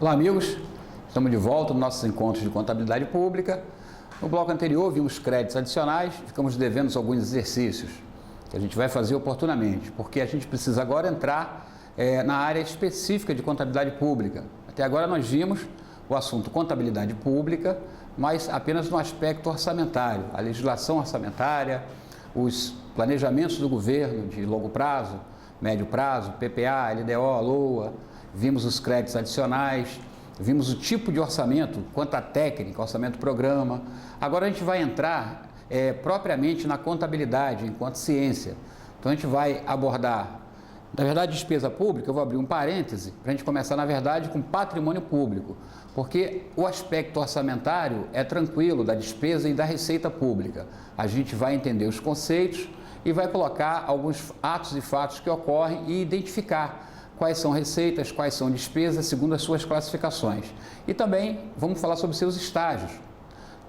Olá, amigos. Estamos de volta nos nossos encontros de contabilidade pública. No bloco anterior, vimos créditos adicionais, ficamos devendo alguns exercícios que a gente vai fazer oportunamente, porque a gente precisa agora entrar na área específica de contabilidade pública. Até agora nós vimos o assunto contabilidade pública, mas apenas no aspecto orçamentário, a legislação orçamentária, os planejamentos do governo de longo prazo, médio prazo, PPA, LDO, LOA, vimos os créditos adicionais, vimos o tipo de orçamento, quanto à técnica, orçamento programa. Agora a gente vai entrar propriamente na contabilidade enquanto ciência. Então a gente vai abordar, na verdade, despesa pública. Eu vou abrir um parêntese para a gente começar, na verdade, com patrimônio público, porque o aspecto orçamentário é tranquilo da despesa e da receita pública. A gente vai entender os conceitos e vai colocar alguns atos e fatos que ocorrem e identificar quais são receitas, quais são despesas, segundo as suas classificações. E também vamos falar sobre seus estágios.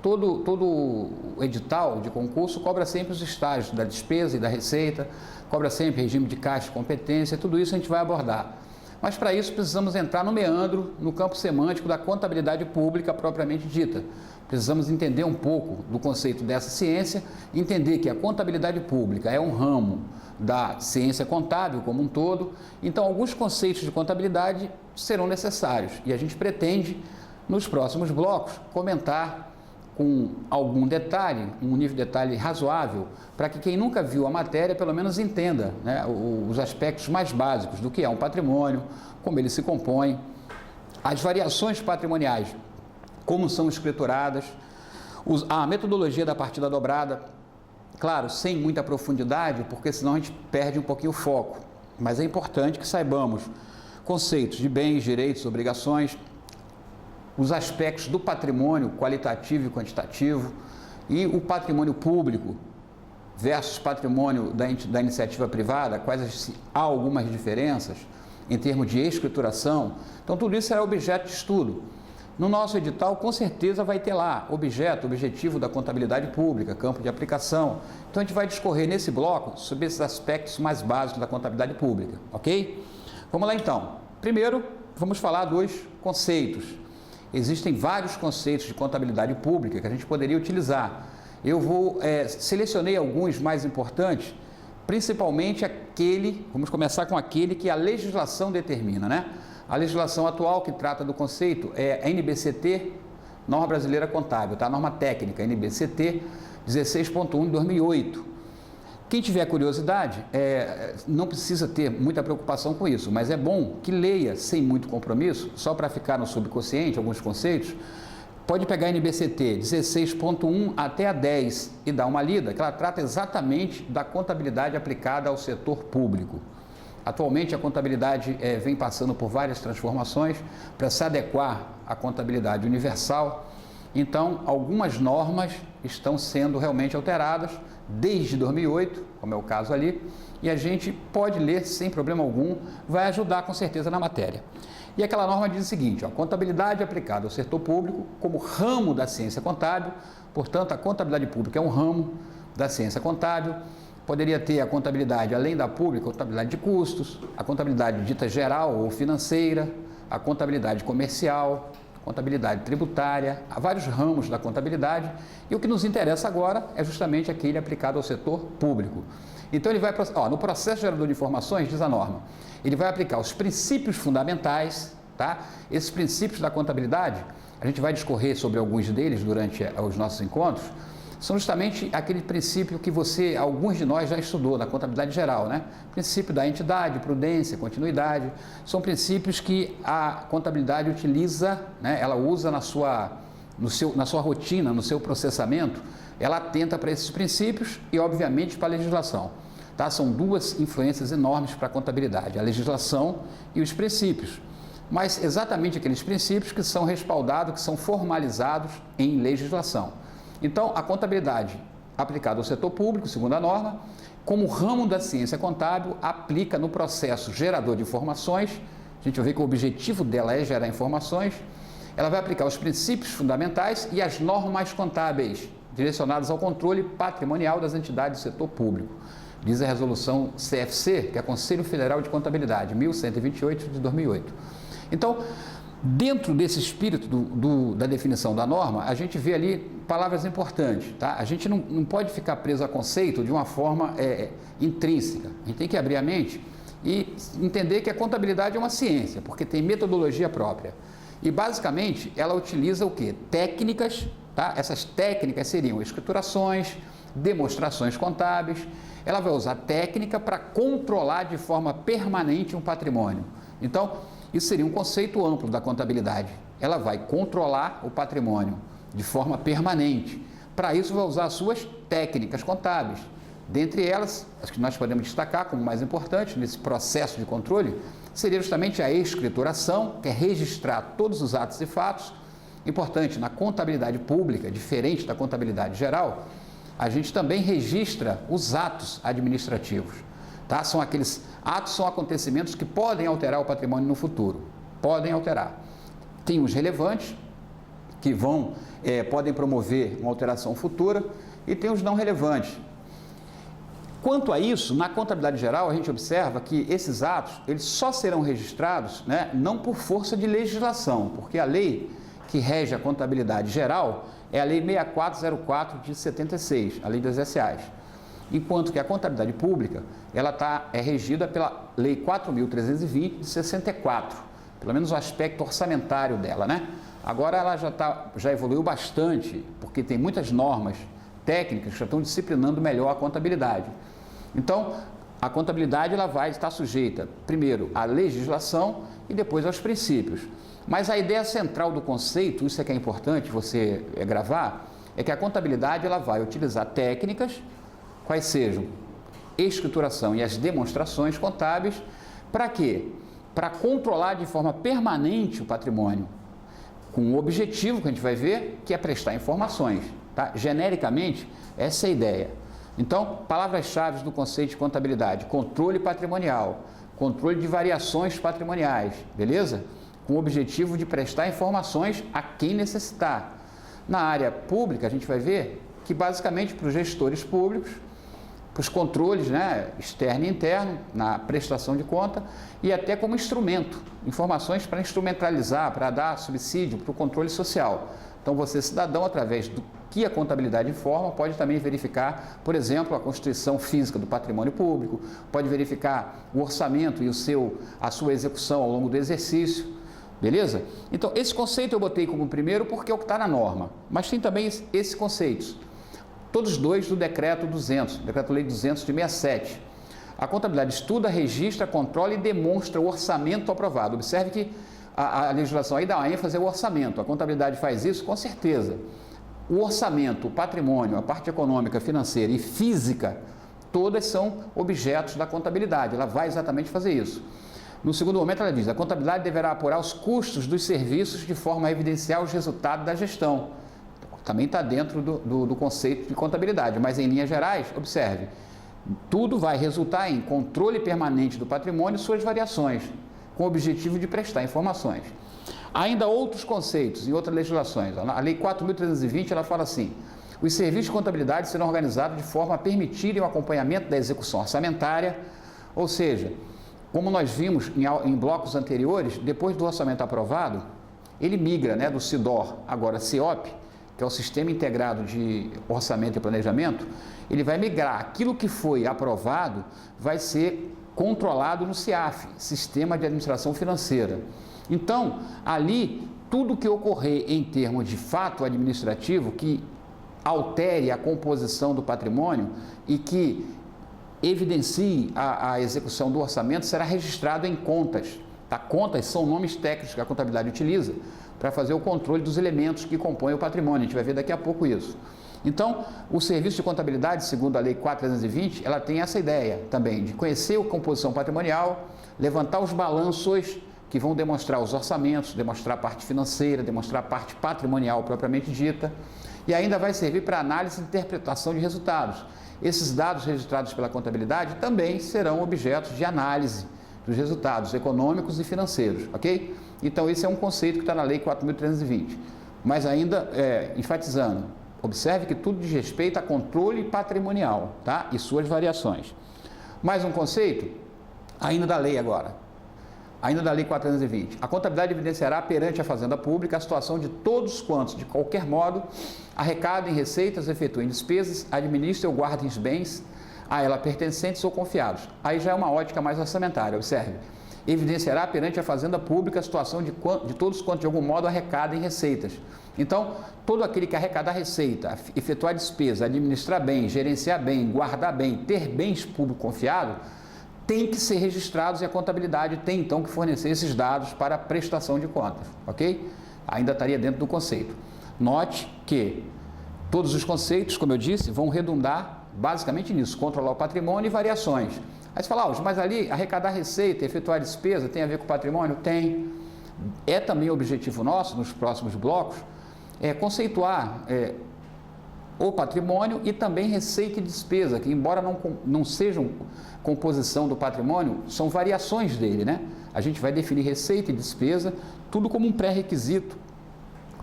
Todo edital de concurso cobra sempre os estágios da despesa e da receita, cobra sempre regime de caixa e competência, tudo isso a gente vai abordar. Mas para isso precisamos entrar no meandro, no campo semântico da contabilidade pública propriamente dita. Precisamos entender um pouco do conceito dessa ciência, entender que a contabilidade pública é um ramo da ciência contábil como um todo. Então, alguns conceitos de contabilidade serão necessários e a gente pretende, nos próximos blocos, comentar com algum detalhe, um nível de detalhe razoável, para que quem nunca viu a matéria, pelo menos entenda, né, os aspectos mais básicos do que é um patrimônio, como ele se compõe, as variações patrimoniais, como são escrituradas, a metodologia da partida dobrada, claro, sem muita profundidade, porque senão a gente perde um pouquinho o foco, mas é importante que saibamos conceitos de bens, direitos, obrigações, os aspectos do patrimônio qualitativo e quantitativo e o patrimônio público versus patrimônio da iniciativa privada, quais há algumas diferenças em termos de escrituração. Então, tudo isso será objeto de estudo. No nosso edital, com certeza, vai ter lá objetivo da contabilidade pública, campo de aplicação. Então, a gente vai discorrer nesse bloco sobre esses aspectos mais básicos da contabilidade pública, ok? Vamos lá, então. Primeiro, vamos falar dos conceitos. Existem vários conceitos de contabilidade pública que a gente poderia utilizar. Eu selecionei alguns mais importantes, principalmente vamos começar com aquele que a legislação determina, né? A legislação atual que trata do conceito é a NBCT, Norma Brasileira Contábil, tá? Norma técnica, NBCT 16.1 de 2008. Quem tiver curiosidade, não precisa ter muita preocupação com isso, mas é bom que leia sem muito compromisso, só para ficar no subconsciente, alguns conceitos. Pode pegar a NBCT 16.1 até a 10 e dar uma lida, que ela trata exatamente da contabilidade aplicada ao setor público. Atualmente, a contabilidade vem passando por várias transformações para se adequar à contabilidade universal. Então, algumas normas estão sendo realmente alteradas desde 2008, como é o caso ali, e a gente pode ler sem problema algum, vai ajudar com certeza na matéria. E aquela norma diz o seguinte: contabilidade aplicada ao setor público como ramo da ciência contábil, portanto, a contabilidade pública é um ramo da ciência contábil. Poderia ter a contabilidade, além da pública, a contabilidade de custos, a contabilidade dita geral ou financeira, a contabilidade comercial, contabilidade tributária, há vários ramos da contabilidade, e o que nos interessa agora é justamente aquele aplicado ao setor público. Então ele vai, no processo gerador de informações, diz a norma, ele vai aplicar os princípios fundamentais, tá? Esses princípios da contabilidade, a gente vai discorrer sobre alguns deles durante os nossos encontros, são justamente aquele princípio que alguns de nós já estudou na contabilidade geral, né? Princípio da entidade, prudência, continuidade, são princípios que a contabilidade utiliza, né? Ela usa na sua rotina, no seu processamento, ela atenta para esses princípios e, obviamente, para a legislação. Tá? São duas influências enormes para a contabilidade, a legislação e os princípios. Mas exatamente aqueles princípios que são respaldados, que são formalizados em legislação. Então, a contabilidade aplicada ao setor público, segundo a norma, como ramo da ciência contábil, aplica no processo gerador de informações. A gente vai ver que o objetivo dela é gerar informações. Ela vai aplicar os princípios fundamentais e as normas contábeis, direcionadas ao controle patrimonial das entidades do setor público. Diz a resolução CFC, que é Conselho Federal de Contabilidade, 1128 de 2008. Então, Dentro desse espírito da definição da norma, a gente vê ali palavras importantes, tá? A gente não pode ficar preso a conceito de uma forma intrínseca. A gente tem que abrir a mente e entender que a contabilidade é uma ciência, porque tem metodologia própria. E, basicamente, ela utiliza o quê? Técnicas, tá? Essas técnicas seriam escriturações, demonstrações contábeis. Ela vai usar técnica para controlar de forma permanente um patrimônio. Então, isso seria um conceito amplo da contabilidade. Ela vai controlar o patrimônio de forma permanente. Para isso, vai usar as suas técnicas contábeis. Dentre elas, as que nós podemos destacar como mais importantes nesse processo de controle, seria justamente a escrituração, que é registrar todos os atos e fatos. Importante, na contabilidade pública, diferente da contabilidade geral, a gente também registra os atos administrativos. Tá? São aqueles atos, são acontecimentos que podem alterar o patrimônio no futuro. Podem alterar. Tem os relevantes, que podem promover uma alteração futura, e tem os não relevantes. Quanto a isso, na contabilidade geral, a gente observa que esses atos, eles só serão registrados, né, não por força de legislação, porque a lei que rege a contabilidade geral é a Lei 6404 de 76, a Lei das SAs. Enquanto que a contabilidade pública, ela é regida pela Lei 4.320 de 64, pelo menos o aspecto orçamentário dela, né? Agora ela já evoluiu bastante, porque tem muitas normas técnicas que já estão disciplinando melhor a contabilidade. Então, a contabilidade ela vai estar sujeita, primeiro, à legislação e depois aos princípios. Mas a ideia central do conceito, isso é que é importante você gravar, é que a contabilidade ela vai utilizar técnicas, quais sejam escrituração e as demonstrações contábeis, para quê? Para controlar de forma permanente o patrimônio, com um objetivo que a gente vai ver, que é prestar informações. Tá? Genericamente, essa é a ideia. Então, palavras-chave do conceito de contabilidade: controle patrimonial, controle de variações patrimoniais, beleza? Com o objetivo de prestar informações a quem necessitar. Na área pública, a gente vai ver que, basicamente, para os gestores públicos, para os controles, né, externo e interno, na prestação de conta, e até como instrumento, informações para instrumentalizar, para dar subsídio para o controle social. Então, você, cidadão, através do que a contabilidade informa, pode também verificar, por exemplo, a constituição física do patrimônio público, pode verificar o orçamento e a sua execução ao longo do exercício, beleza? Então, esse conceito eu botei como primeiro porque é o que está na norma, mas tem também esses conceitos, todos dois do Decreto 200, Decreto-Lei 200 de 67. A contabilidade estuda, registra, controla e demonstra o orçamento aprovado. Observe que a legislação aí dá uma ênfase ao orçamento. A contabilidade faz isso com certeza. O orçamento, o patrimônio, a parte econômica, financeira e física, todas são objetos da contabilidade. Ela vai exatamente fazer isso. No segundo momento, ela diz: a contabilidade deverá apurar os custos dos serviços de forma a evidenciar os resultados da gestão. Também está dentro do conceito de contabilidade, mas em linhas gerais, observe, tudo vai resultar em controle permanente do patrimônio e suas variações, com o objetivo de prestar informações. Ainda outros conceitos em outras legislações. A Lei 4.320, ela fala assim: os serviços de contabilidade serão organizados de forma a permitirem o acompanhamento da execução orçamentária, ou seja, como nós vimos em blocos anteriores, depois do orçamento aprovado, ele migra, né, do SIDOR, agora CIOP, que é o Sistema Integrado de Orçamento e Planejamento, ele vai migrar. Aquilo que foi aprovado vai ser controlado no CIAF, Sistema de Administração Financeira. Então, ali, tudo que ocorrer em termos de fato administrativo que altere a composição do patrimônio e que evidencie a execução do orçamento será registrado em contas. Tá? Contas são nomes técnicos que a contabilidade utiliza para fazer o controle dos elementos que compõem o patrimônio. A gente vai ver daqui a pouco isso. Então, o serviço de contabilidade, segundo a Lei 4.320, ela tem essa ideia também de conhecer a composição patrimonial, levantar os balanços que vão demonstrar os orçamentos, demonstrar a parte financeira, demonstrar a parte patrimonial propriamente dita, e ainda vai servir para análise e interpretação de resultados. Esses dados registrados pela contabilidade também serão objetos de análise dos resultados econômicos e financeiros, ok? Então, esse é um conceito que está na Lei 4.320. Mas ainda, enfatizando, observe que tudo diz respeito a controle patrimonial, tá? E suas variações. Mais um conceito, ainda da lei agora. ainda da Lei 420, a contabilidade evidenciará perante a Fazenda Pública a situação de todos quantos, de qualquer modo, arrecadem receitas, efetuem despesas, administrem ou guardem os bens a ela pertencentes ou confiados. Aí já é uma ótica mais orçamentária, observe. Evidenciará perante a Fazenda Pública a situação de todos quantos, de algum modo, arrecadem receitas. Então, todo aquele que arrecadar receita, efetuar despesa, administrar bem, gerenciar bem, guardar bem, ter bens públicos confiados, tem que ser registrados e a contabilidade tem, então, que fornecer esses dados para a prestação de contas, ok? Ainda estaria dentro do conceito. Note que todos os conceitos, como eu disse, vão redundar basicamente nisso, controlar o patrimônio e variações. Aí você fala, mas ali arrecadar receita, efetuar despesa, tem a ver com o patrimônio? Tem. É também objetivo nosso, nos próximos blocos, conceituar o patrimônio e também receita e despesa, que embora não sejam composição do patrimônio, são variações dele, né? A gente vai definir receita e despesa, tudo como um pré-requisito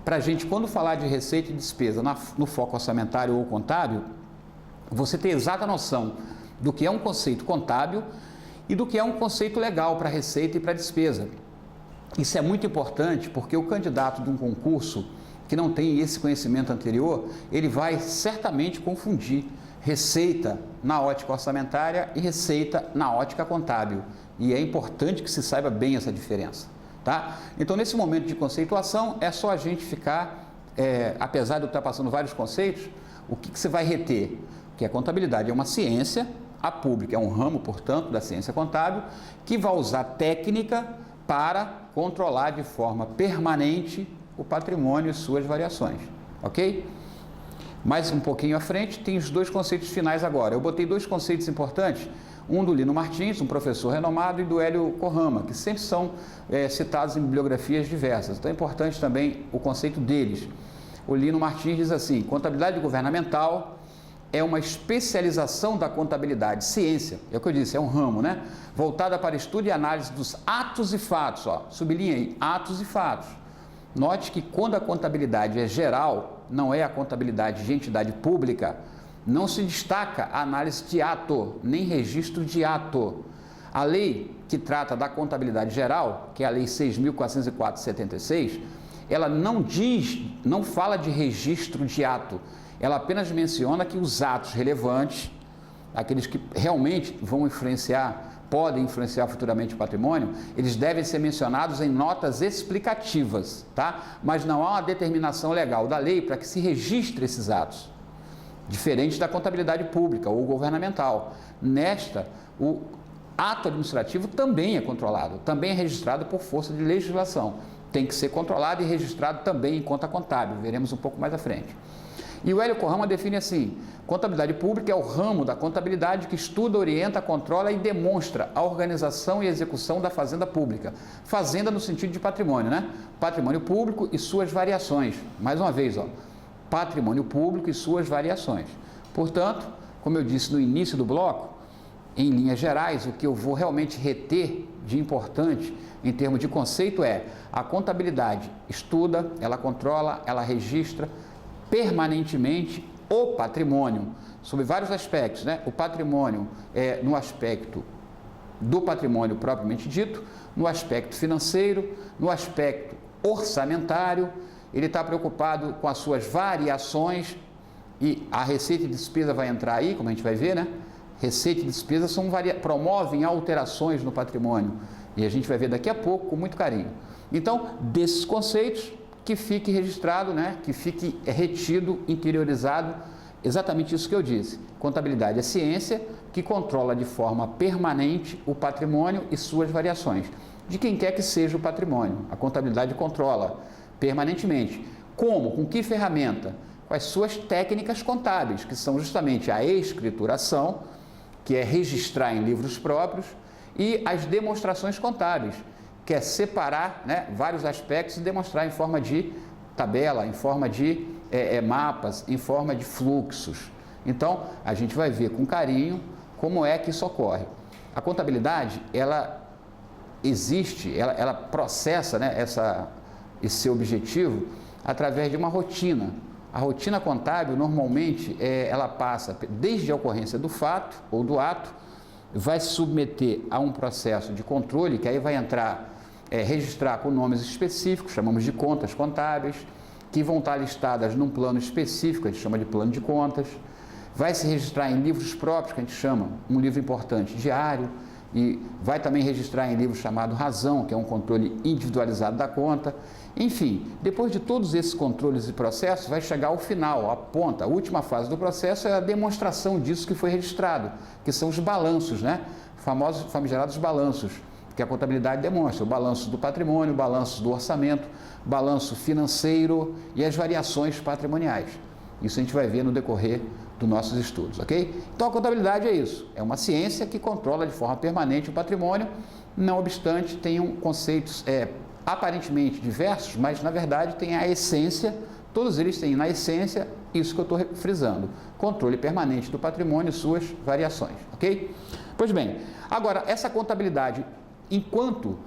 para a gente, quando falar de receita e despesa no foco orçamentário ou contábil, você ter exata noção do que é um conceito contábil e do que é um conceito legal para receita e para despesa. Isso é muito importante porque o candidato de um concurso que não tem esse conhecimento anterior, ele vai certamente confundir receita na ótica orçamentária e receita na ótica contábil. E é importante que se saiba bem essa diferença, tá? Então, nesse momento de conceituação, é só a gente ficar, apesar de eu estar passando vários conceitos, o que você vai reter? Que a contabilidade é uma ciência, a pública é um ramo, portanto, da ciência contábil, que vai usar técnica para controlar de forma permanente o patrimônio e suas variações, ok? Mais um pouquinho à frente, tem os dois conceitos finais agora. Eu botei dois conceitos importantes, um do Lino Martins, um professor renomado, e do Hélio Kohama, que sempre são citados em bibliografias diversas. Então é importante também o conceito deles. O Lino Martins diz assim: contabilidade governamental é uma especialização da contabilidade, ciência, é o que eu disse, é um ramo, né? Voltada para estudo e análise dos atos e fatos, sublinha aí, atos e fatos. Note que quando a contabilidade é geral, não é a contabilidade de entidade pública, não se destaca a análise de ato, nem registro de ato. A lei que trata da contabilidade geral, que é a Lei 6.404 de 76, ela não fala de registro de ato, ela apenas menciona que os atos relevantes, aqueles que realmente vão podem influenciar futuramente o patrimônio, eles devem ser mencionados em notas explicativas, tá? Mas não há uma determinação legal da lei para que se registre esses atos, diferente da contabilidade pública ou governamental. Nesta, o ato administrativo também é controlado, também é registrado por força de legislação. Tem que ser controlado e registrado também em conta contábil, veremos um pouco mais à frente. E o Hélio Kohama define assim: contabilidade pública é o ramo da contabilidade que estuda, orienta, controla e demonstra a organização e execução da fazenda pública. Fazenda no sentido de patrimônio, né? Patrimônio público e suas variações. Mais uma vez, patrimônio público e suas variações. Portanto, como eu disse no início do bloco, em linhas gerais, o que eu vou realmente reter de importante em termos de conceito é: a contabilidade estuda, ela controla, ela registra permanentemente o patrimônio, sob vários aspectos, né? O patrimônio no aspecto do patrimônio propriamente dito, no aspecto financeiro, no aspecto orçamentário, ele está preocupado com as suas variações, e a receita e despesa vai entrar aí, como a gente vai ver, né? Receita e despesa promovem alterações no patrimônio, e a gente vai ver daqui a pouco com muito carinho. Então, desses conceitos, que fique registrado, né? Que fique retido, interiorizado, exatamente isso que eu disse. Contabilidade é ciência que controla de forma permanente o patrimônio e suas variações. De quem quer que seja o patrimônio, a contabilidade controla permanentemente. Como? Com que ferramenta? Com as suas técnicas contábeis, que são justamente a escrituração, que é registrar em livros próprios, e as demonstrações contábeis, que é separar, né, vários aspectos e demonstrar em forma de tabela, em forma de mapas, em forma de fluxos. Então, a gente vai ver com carinho como é que isso ocorre. A contabilidade, ela existe, ela processa, né, esse objetivo através de uma rotina. A rotina contábil, normalmente, ela passa desde a ocorrência do fato ou do ato, vai se submeter a um processo de controle, que aí vai entrar, registrar com nomes específicos, chamamos de contas contábeis, que vão estar listadas num plano específico, a gente chama de plano de contas, vai se registrar em livros próprios, que a gente chama, um livro importante, diário, e vai também registrar em livro chamado Razão, que é um controle individualizado da conta. Enfim, depois de todos esses controles e processos, vai chegar ao final, a ponta, a última fase do processo é a demonstração disso que foi registrado, que são os balanços, né? Famosos, famigerados balanços, que a contabilidade demonstra, o balanço do patrimônio, o balanço do orçamento, balanço financeiro e as variações patrimoniais. Isso a gente vai ver no decorrer dos nossos estudos, ok? Então a contabilidade é isso, é uma ciência que controla de forma permanente o patrimônio, não obstante tenham conceitos aparentemente diversos, mas na verdade tem a essência, todos eles têm na essência isso que eu estou frisando, controle permanente do patrimônio e suas variações, ok? Pois bem, agora essa contabilidade, enquanto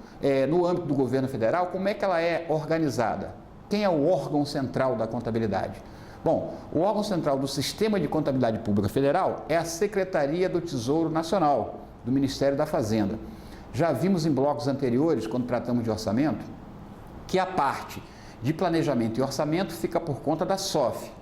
no âmbito do governo federal, como é que ela é organizada? Quem é o órgão central da contabilidade? Bom, o órgão central do Sistema de Contabilidade Pública Federal é a Secretaria do Tesouro Nacional, do Ministério da Fazenda. Já vimos em blocos anteriores, quando tratamos de orçamento, que a parte de planejamento e orçamento fica por conta da SOF,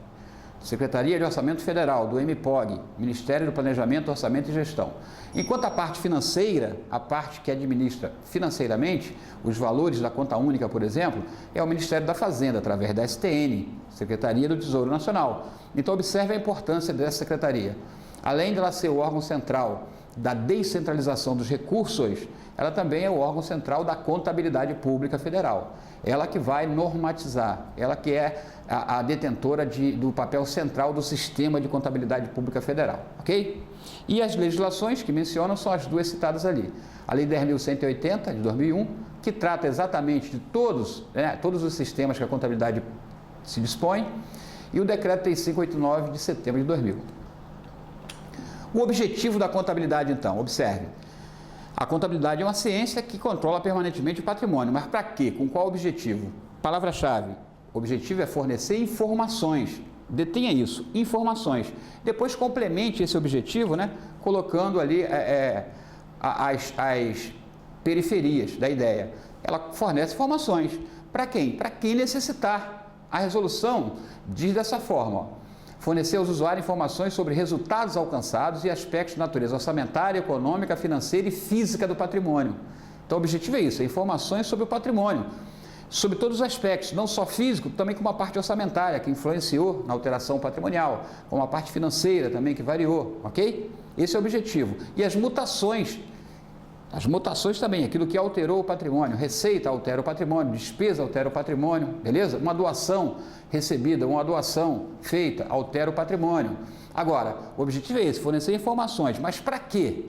Secretaria de Orçamento Federal, do MPOG, Ministério do Planejamento, Orçamento e Gestão. Enquanto a parte financeira, a parte que administra financeiramente os valores da conta única, por exemplo, é o Ministério da Fazenda, através da STN, Secretaria do Tesouro Nacional. Então, observe a importância dessa secretaria. Além de ela ser o órgão central da descentralização dos recursos, ela também é o órgão central da contabilidade pública federal. Ela que vai normatizar, ela que é a detentora do papel central do sistema de contabilidade pública federal, ok? E as legislações que mencionam são as duas citadas ali. A Lei 10.180, de 2001, que trata exatamente de todos os sistemas que a contabilidade se dispõe, e o Decreto 3589, de setembro de 2000. O objetivo da contabilidade, então, observe. A contabilidade é uma ciência que controla permanentemente o patrimônio, mas para quê? Com qual objetivo? Palavra-chave. O objetivo é fornecer informações. Detenha isso, informações. Depois complemente esse objetivo, né, colocando ali as periferias da ideia. Ela fornece informações. Para quem? Para quem necessitar. A resolução diz dessa forma, ó. Fornecer aos usuários informações sobre resultados alcançados e aspectos de natureza orçamentária, econômica, financeira e física do patrimônio. Então, o objetivo é isso, informações sobre o patrimônio, sobre todos os aspectos, não só físico, também como a parte orçamentária, que influenciou na alteração patrimonial, como a parte financeira também, que variou, ok? Esse é o objetivo. E as mutações também, aquilo que alterou o patrimônio, receita altera o patrimônio, despesa altera o patrimônio, beleza? Uma doação recebida, uma doação feita, altera o patrimônio. Agora, o objetivo é esse, fornecer informações, mas para quê?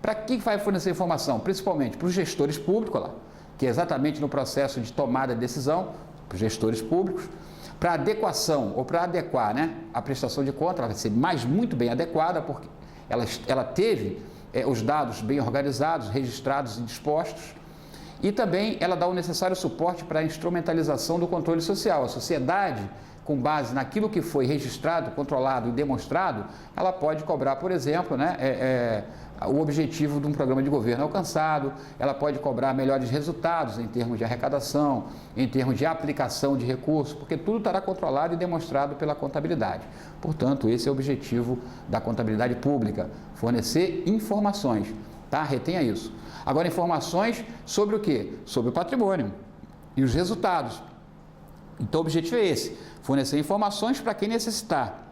Para que vai fornecer informação? Principalmente para os gestores públicos, lá, que é exatamente no processo de tomada de decisão, para os gestores públicos, para adequação ou para adequar, né, a prestação de conta, ela vai ser muito bem adequada, porque ela teve os dados bem organizados, registrados e dispostos, e também ela dá o necessário suporte para a instrumentalização do controle social. A sociedade, com base naquilo que foi registrado, controlado e demonstrado, ela pode cobrar, por exemplo, né, o objetivo de um programa de governo alcançado, ela pode cobrar melhores resultados em termos de arrecadação, em termos de aplicação de recursos, porque tudo estará controlado e demonstrado pela contabilidade. Portanto, esse é o objetivo da contabilidade pública, fornecer informações, tá? Retenha isso. Agora, informações sobre o quê? Sobre o patrimônio e os resultados. Então, o objetivo é esse, fornecer informações para quem necessitar.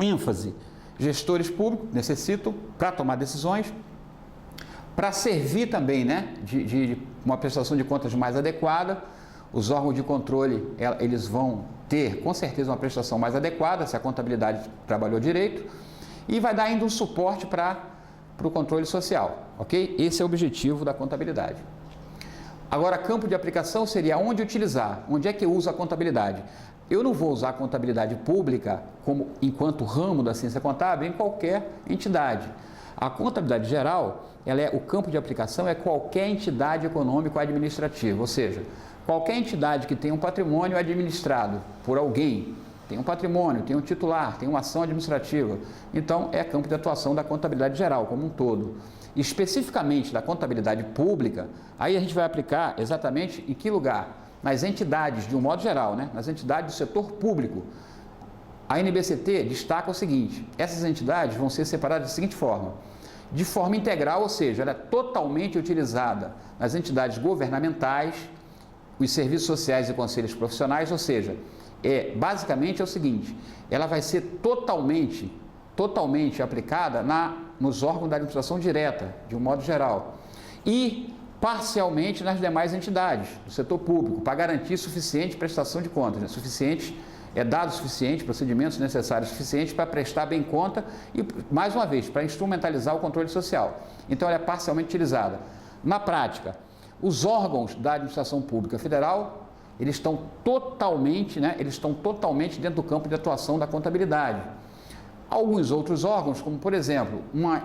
ênfase. Gestores públicos necessitam para tomar decisões, para servir também, né, de uma prestação de contas mais adequada. Os órgãos de controle, eles vão ter, com certeza, uma prestação mais adequada, se a contabilidade trabalhou direito, e vai dar ainda um suporte para o controle social, ok? Esse é o objetivo da contabilidade. Agora, campo de aplicação seria onde utilizar, onde é que eu uso a contabilidade? Eu não vou usar a contabilidade pública enquanto ramo da ciência contábil em qualquer entidade. A contabilidade geral, o campo de aplicação é qualquer entidade econômico-administrativa, ou seja, qualquer entidade que tenha um patrimônio administrado por alguém, tem um patrimônio, tem um titular, tem uma ação administrativa, então é campo de atuação da contabilidade geral como um todo. especificamente da contabilidade pública, aí a gente vai aplicar exatamente em que lugar? Nas entidades, de um modo geral, né? Nas entidades do setor público. A NBCT destaca o seguinte: essas entidades vão ser separadas da seguinte forma: de forma integral, ou seja, ela é totalmente utilizada nas entidades governamentais, os serviços sociais e conselhos profissionais, ou seja, basicamente é o seguinte: ela vai ser totalmente aplicada nos órgãos da administração direta, de um modo geral, e parcialmente nas demais entidades do setor público, para garantir suficiente prestação de contas, né? Dados suficientes, procedimentos necessários suficientes para prestar bem conta e, mais uma vez, para instrumentalizar o controle social. Então, ela é parcialmente utilizada. Na prática, os órgãos da administração pública federal, eles estão totalmente dentro do campo de atuação da contabilidade. Alguns outros órgãos, como por exemplo, uma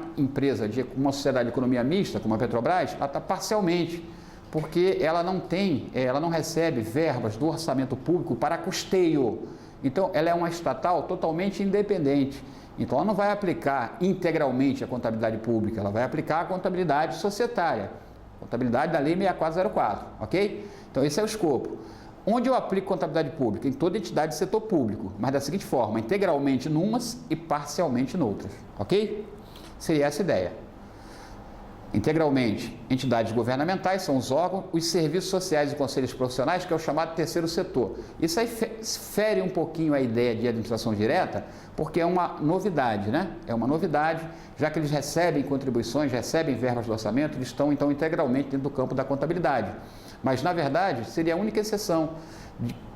sociedade de economia mista, como a Petrobras, ela está parcialmente, porque ela não recebe verbas do orçamento público para custeio. Então, ela é uma estatal totalmente independente. Então, ela não vai aplicar integralmente a contabilidade pública, ela vai aplicar a contabilidade societária, contabilidade da Lei 6404, ok? Então, esse é o escopo. Onde eu aplico contabilidade pública? Em toda entidade de setor público, mas da seguinte forma: integralmente numas e parcialmente noutras, ok? Seria essa a ideia. Integralmente, entidades governamentais, são os órgãos, os serviços sociais e conselhos profissionais, que é o chamado terceiro setor. Isso aí fere um pouquinho a ideia de administração direta, porque é uma novidade, né? É uma novidade, já que eles recebem contribuições, recebem verbas do orçamento, eles estão então integralmente dentro do campo da contabilidade. Mas, na verdade, seria a única exceção,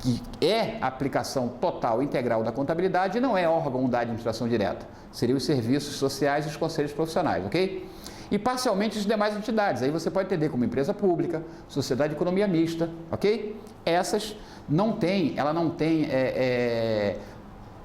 que é a aplicação total, integral da contabilidade e não é órgão da administração direta. Seriam os serviços sociais e os conselhos profissionais, ok? E parcialmente as demais entidades, aí você pode entender como empresa pública, sociedade de economia mista, ok? Essas ela não tem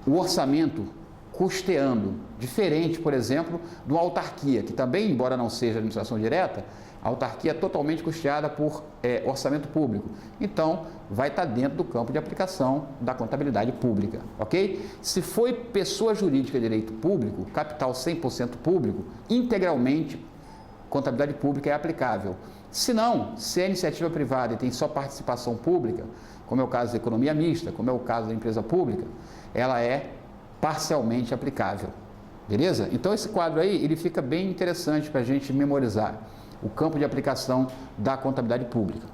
o orçamento custeando, diferente, por exemplo, de uma autarquia, que também, embora não seja administração direta, a autarquia é totalmente custeada por orçamento público. Então, vai estar dentro do campo de aplicação da contabilidade pública, ok? Se foi pessoa jurídica de direito público, capital 100% público, integralmente, contabilidade pública é aplicável. Se não, se é iniciativa privada e tem só participação pública, como é o caso da economia mista, como é o caso da empresa pública, ela é parcialmente aplicável, beleza? Então, esse quadro aí, ele fica bem interessante para a gente memorizar o campo de aplicação da contabilidade pública.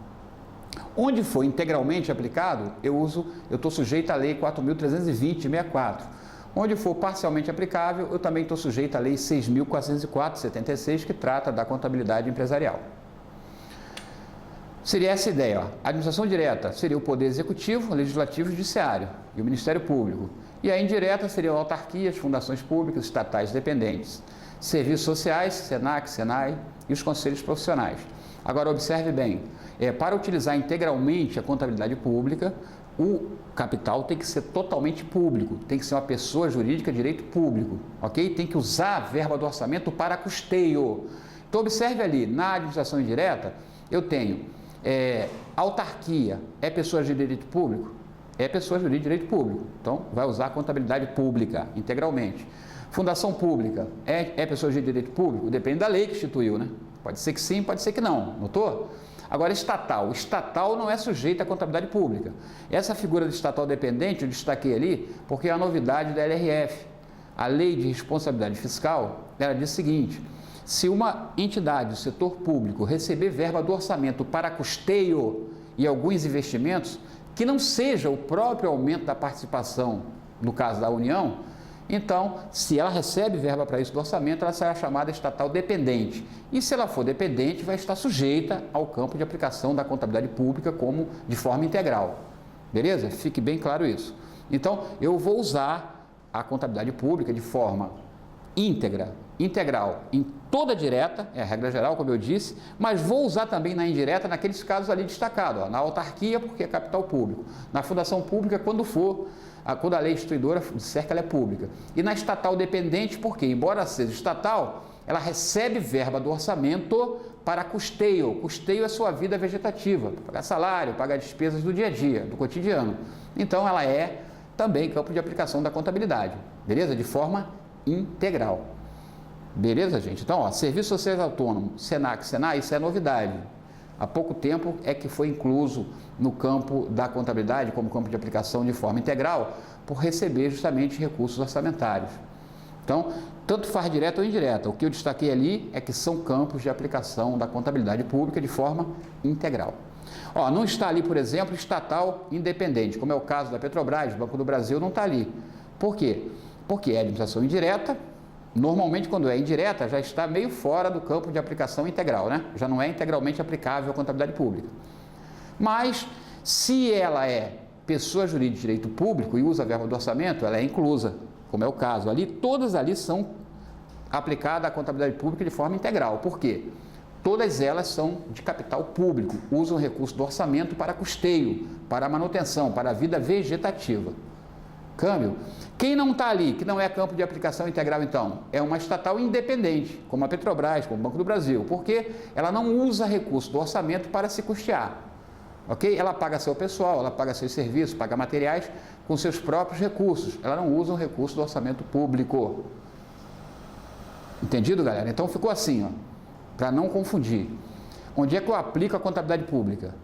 Onde for integralmente aplicado, eu estou sujeito à Lei 4.320 de 64. Onde for parcialmente aplicável, eu também estou sujeito à Lei 6.404 de 76, que trata da contabilidade empresarial. Seria essa a ideia, ó. A administração direta seria o Poder Executivo, Legislativo e Judiciário, e o Ministério Público. E a indireta seriam autarquias, fundações públicas, estatais dependentes, serviços sociais, SENAC, SENAI e os conselhos profissionais. Agora, observe bem, para utilizar integralmente a contabilidade pública, o capital tem que ser totalmente público, tem que ser uma pessoa jurídica de direito público, ok? Tem que usar a verba do orçamento para custeio. Então, observe ali, na administração indireta, eu tenho autarquia, é pessoa de direito público? É pessoa jurídica de direito público, então vai usar a contabilidade pública integralmente. Fundação pública, é pessoa de direito público? Depende da lei que instituiu, né? Pode ser que sim, pode ser que não, notou? Agora, estatal não é sujeito à contabilidade pública. Essa figura de estatal dependente, eu destaquei ali, porque é a novidade da LRF. A Lei de Responsabilidade Fiscal, ela diz o seguinte: se uma entidade do setor público receber verba do orçamento para custeio e alguns investimentos, que não seja o próprio aumento da participação, no caso da União, então, se ela recebe verba para isso do orçamento, ela será chamada estatal dependente. E se ela for dependente, vai estar sujeita ao campo de aplicação da contabilidade pública como de forma integral. Beleza? Fique bem claro isso. Então, eu vou usar a contabilidade pública de forma íntegra, integral, em toda direta, é a regra geral, como eu disse, mas vou usar também na indireta, naqueles casos ali destacados, na autarquia, porque é capital público, na fundação pública, quando a lei instituidora disser que ela é pública, e na estatal dependente, porque, embora seja estatal, ela recebe verba do orçamento para custeio. Custeio é sua vida vegetativa, pagar salário, pagar despesas do dia a dia, do cotidiano. Então, ela é também campo de aplicação da contabilidade, beleza? De forma integral. Beleza, gente? Então, ó, Serviços Sociais Autônomos, SENAC, SENAI, isso é novidade. Há pouco tempo é que foi incluso no campo da contabilidade, como campo de aplicação de forma integral, por receber justamente recursos orçamentários. Então, tanto faz direta ou indireta. O que eu destaquei ali é que são campos de aplicação da contabilidade pública de forma integral. Ó, não está ali, por exemplo, estatal independente, como é o caso da Petrobras, Banco do Brasil não está ali. Por quê? Porque é administração indireta. Normalmente, quando é indireta, já está meio fora do campo de aplicação integral, né? Já não é integralmente aplicável à contabilidade pública. Mas, se ela é pessoa jurídica de direito público e usa a verba do orçamento, ela é inclusa, como é o caso ali. Todas ali são aplicadas à contabilidade pública de forma integral. Por quê? Todas elas são de capital público, usam recurso do orçamento para custeio, para manutenção, para a vida vegetativa. Câmbio. Quem não está ali, que não é campo de aplicação integral, então, é uma estatal independente, como a Petrobras, como o Banco do Brasil, porque ela não usa recurso do orçamento para se custear, ok? Ela paga seu pessoal, ela paga seus serviços, paga materiais com seus próprios recursos, ela não usa o recurso do orçamento público. Entendido, galera? Então ficou assim, ó, para não confundir. Onde é que eu aplico a contabilidade pública?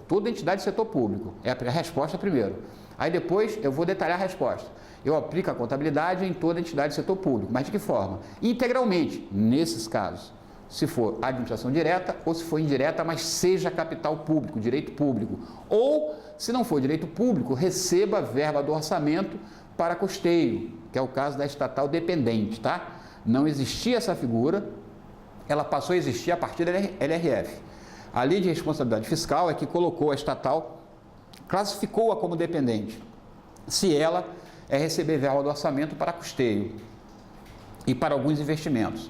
Toda entidade do setor público, é a resposta primeiro. Aí depois eu vou detalhar a resposta. Eu aplico a contabilidade em toda entidade do setor público, mas de que forma? Integralmente, nesses casos. Se for administração direta ou se for indireta, mas seja capital público, direito público. Ou, se não for direito público, receba verba do orçamento para custeio, que é o caso da estatal dependente, tá? Não existia essa figura, ela passou a existir a partir da LRF. A Lei de Responsabilidade Fiscal é que colocou a estatal, classificou-a como dependente, se ela receber verba do orçamento para custeio e para alguns investimentos.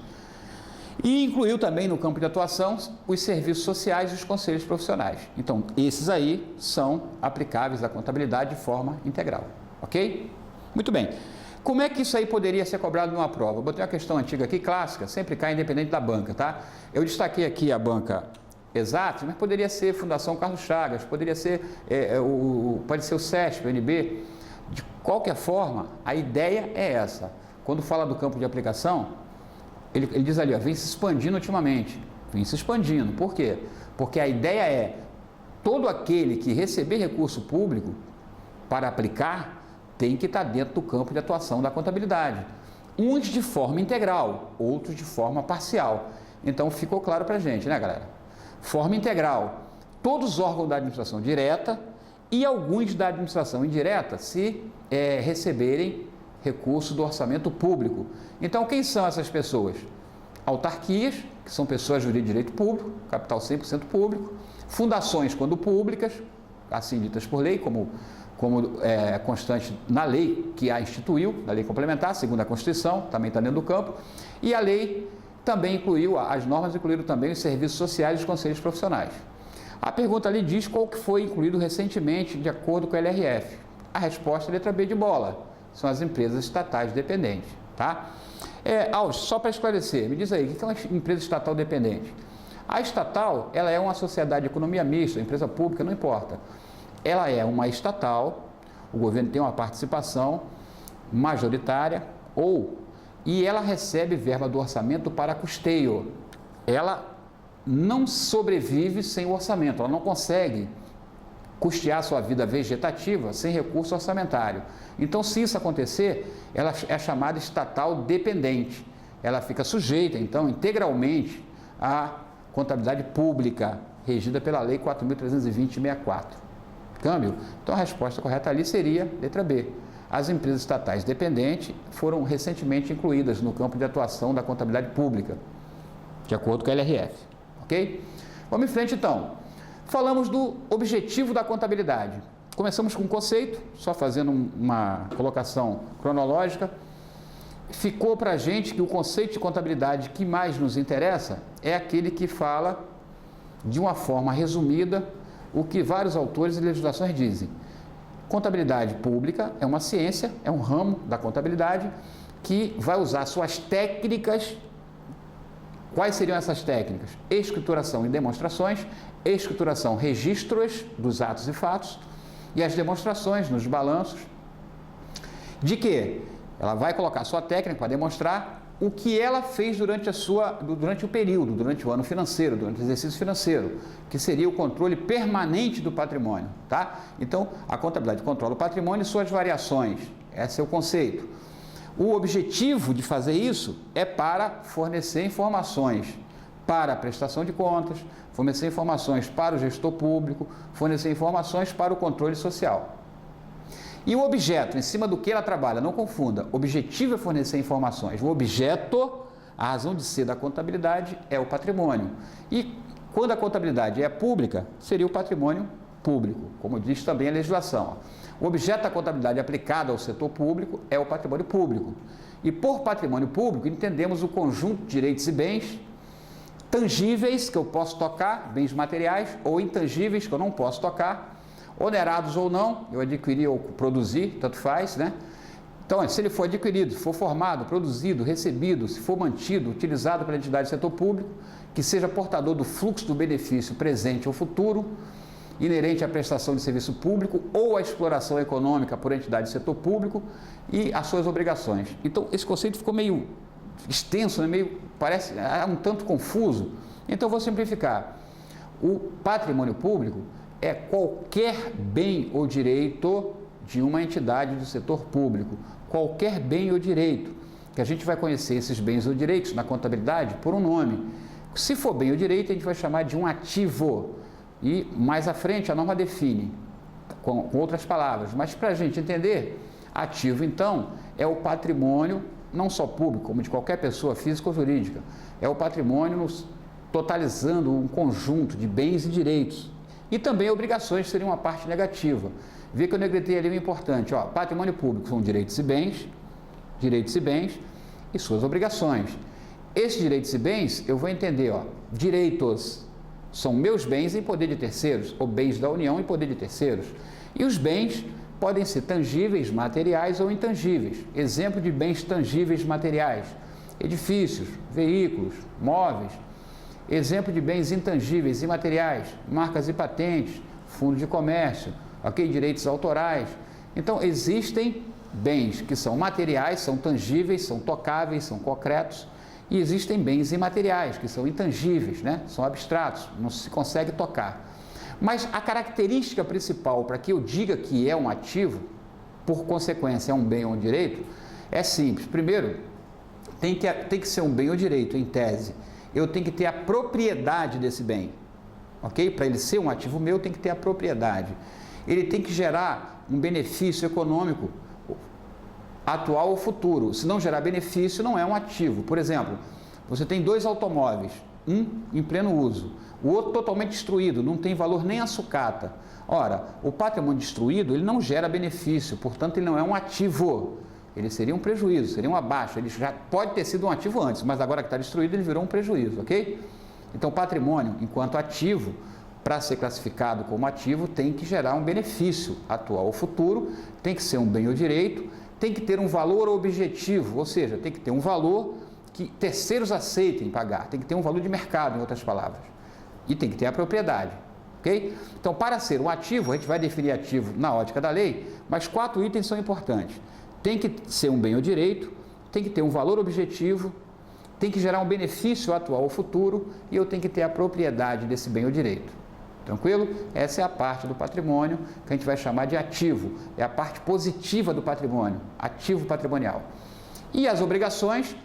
E incluiu também no campo de atuação os serviços sociais e os conselhos profissionais. Então, esses aí são aplicáveis à contabilidade de forma integral, ok? Muito bem. Como é que isso aí poderia ser cobrado numa prova? Eu botei uma questão antiga aqui, clássica, sempre cai independente da banca, tá? Eu destaquei aqui a banca Exato, mas poderia ser Fundação Carlos Chagas, poderia ser, pode ser o SESP, o NB. De qualquer forma, a ideia é essa. Quando fala do campo de aplicação, ele diz ali, ó, vem se expandindo ultimamente. Vem se expandindo. Por quê? Porque a ideia é todo aquele que receber recurso público para aplicar tem que estar dentro do campo de atuação da contabilidade. Uns de forma integral, outros de forma parcial. Então ficou claro para a gente, né, galera? Forma integral, todos os órgãos da administração direta e alguns da administração indireta se receberem recurso do orçamento público. Então, quem são essas pessoas? Autarquias, que são pessoas jurídicas de direito público, capital 100% público, fundações, quando públicas, assim ditas por lei, como constante na lei que a instituiu, na lei complementar, segundo a Constituição, também está dentro do campo, e a lei também incluiu, as normas incluíram também os serviços sociais e os conselhos profissionais. A pergunta ali diz qual que foi incluído recentemente de acordo com a LRF. A resposta é a letra B de bola, são as empresas estatais dependentes, tá? Alves, só para esclarecer, me diz aí, o que é uma empresa estatal dependente? A estatal, ela é uma sociedade de economia mista, empresa pública, não importa. Ela é uma estatal, o governo tem uma participação majoritária e ela recebe verba do orçamento para custeio. Ela não sobrevive sem o orçamento, ela não consegue custear sua vida vegetativa sem recurso orçamentário. Então, se isso acontecer, ela é chamada estatal dependente. Ela fica sujeita, então, integralmente à contabilidade pública, regida pela Lei 4.320/64. Câmbio? Então, a resposta correta ali seria letra B. As empresas estatais dependentes foram recentemente incluídas no campo de atuação da contabilidade pública, de acordo com a LRF, ok? Vamos em frente, então. Falamos do objetivo da contabilidade. Começamos com o conceito, só fazendo uma colocação cronológica. Ficou para a gente que o conceito de contabilidade que mais nos interessa é aquele que fala, de uma forma resumida, o que vários autores e legislações dizem. Contabilidade pública é uma ciência, é um ramo da contabilidade que vai usar suas técnicas. Quais seriam essas técnicas? Escrituração e demonstrações, escrituração, registros dos atos e fatos, e as demonstrações nos balanços. De quê? Ela vai colocar a sua técnica para demonstrar o que ela fez durante o período, durante o ano financeiro, durante o exercício financeiro, que seria o controle permanente do patrimônio, tá? Então, a contabilidade controla o patrimônio e suas variações. Esse é o conceito. O objetivo de fazer isso é para fornecer informações para a prestação de contas, fornecer informações para o gestor público, fornecer informações para o controle social. E o objeto, em cima do que ela trabalha, não confunda, o objetivo é fornecer informações. O objeto, a razão de ser da contabilidade é o patrimônio. E quando a contabilidade é pública, seria o patrimônio público, como diz também a legislação. O objeto da contabilidade aplicada ao setor público é o patrimônio público. E por patrimônio público entendemos o conjunto de direitos e bens tangíveis que eu posso tocar, bens materiais, ou intangíveis que eu não posso tocar, onerados ou não, eu adquiri ou produzi, tanto faz, né? Então, se ele for adquirido, se for formado, produzido, recebido, se for mantido, utilizado pela entidade do setor público, que seja portador do fluxo do benefício presente ou futuro, inerente à prestação de serviço público ou à exploração econômica por entidade do setor público e as suas obrigações. Então, esse conceito ficou meio extenso, né? Parece um tanto confuso. Então, eu vou simplificar. O patrimônio público é qualquer bem ou direito de uma entidade do setor público, qualquer bem ou direito, que a gente vai conhecer esses bens ou direitos na contabilidade por um nome. Se for bem ou direito, a gente vai chamar de um ativo, e mais à frente a norma define com outras palavras, mas para a gente entender, ativo então é o patrimônio não só público, como de qualquer pessoa física ou jurídica, é o patrimônio totalizando um conjunto de bens e direitos. E também obrigações seriam uma parte negativa. Vê que eu negretei ali o importante. Ó, patrimônio público são direitos e bens e suas obrigações. Esses direitos e bens, eu vou entender, ó, direitos são meus bens em poder de terceiros, ou bens da União em poder de terceiros. E os bens podem ser tangíveis, materiais ou intangíveis. Exemplo de bens tangíveis materiais: edifícios, veículos, móveis. Exemplo de bens intangíveis e materiais: marcas e patentes, fundo de comércio, ok? Direitos autorais. Então, existem bens que são materiais, são tangíveis, são tocáveis, são concretos, e existem bens imateriais, que são intangíveis, né? São abstratos, não se consegue tocar. Mas a característica principal para que eu diga que é um ativo, por consequência é um bem ou um direito, é simples. Primeiro, tem que ser um bem ou direito, em tese. Eu tenho que ter a propriedade desse bem, ok? Para ele ser um ativo meu, tem que ter a propriedade. Ele tem que gerar um benefício econômico atual ou futuro. Se não gerar benefício, não é um ativo. Por exemplo, você tem dois automóveis, um em pleno uso, o outro totalmente destruído, não tem valor nem a sucata. Ora, o patrimônio destruído, ele não gera benefício, portanto, ele não é um ativo. Ele seria um prejuízo, seria uma baixa. Ele já pode ter sido um ativo antes, mas agora que está destruído, ele virou um prejuízo, ok? Então, o patrimônio, enquanto ativo, para ser classificado como ativo, tem que gerar um benefício atual ou futuro, tem que ser um bem ou direito, tem que ter um valor objetivo, ou seja, tem que ter um valor que terceiros aceitem pagar, tem que ter um valor de mercado, em outras palavras, e tem que ter a propriedade, ok? Então, para ser um ativo, a gente vai definir ativo na ótica da lei, mas 4 itens são importantes. Tem que ser um bem ou direito, tem que ter um valor objetivo, tem que gerar um benefício atual ou futuro e eu tenho que ter a propriedade desse bem ou direito. Tranquilo? Essa é a parte do patrimônio que a gente vai chamar de ativo. É a parte positiva do patrimônio, ativo patrimonial. E as obrigações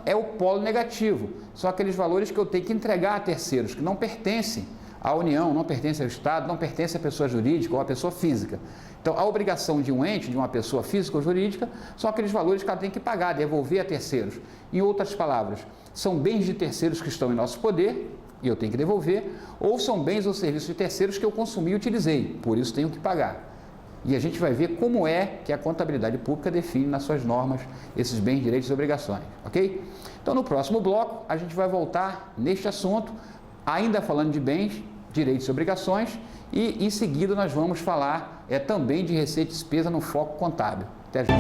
é o polo negativo. São aqueles valores que eu tenho que entregar a terceiros, que não pertencem à União, não pertencem ao Estado, não pertencem à pessoa jurídica ou à pessoa física. Então, a obrigação de um ente, de uma pessoa física ou jurídica, são aqueles valores que ela tem que pagar, devolver a terceiros. Em outras palavras, são bens de terceiros que estão em nosso poder e eu tenho que devolver, ou são bens ou serviços de terceiros que eu consumi e utilizei, por isso tenho que pagar. E a gente vai ver como é que a contabilidade pública define nas suas normas esses bens, direitos e obrigações, ok? Então, no próximo bloco, a gente vai voltar neste assunto, ainda falando de bens, direitos e obrigações, e em seguida nós vamos falar também de receita e despesa no foco contábil. Até já.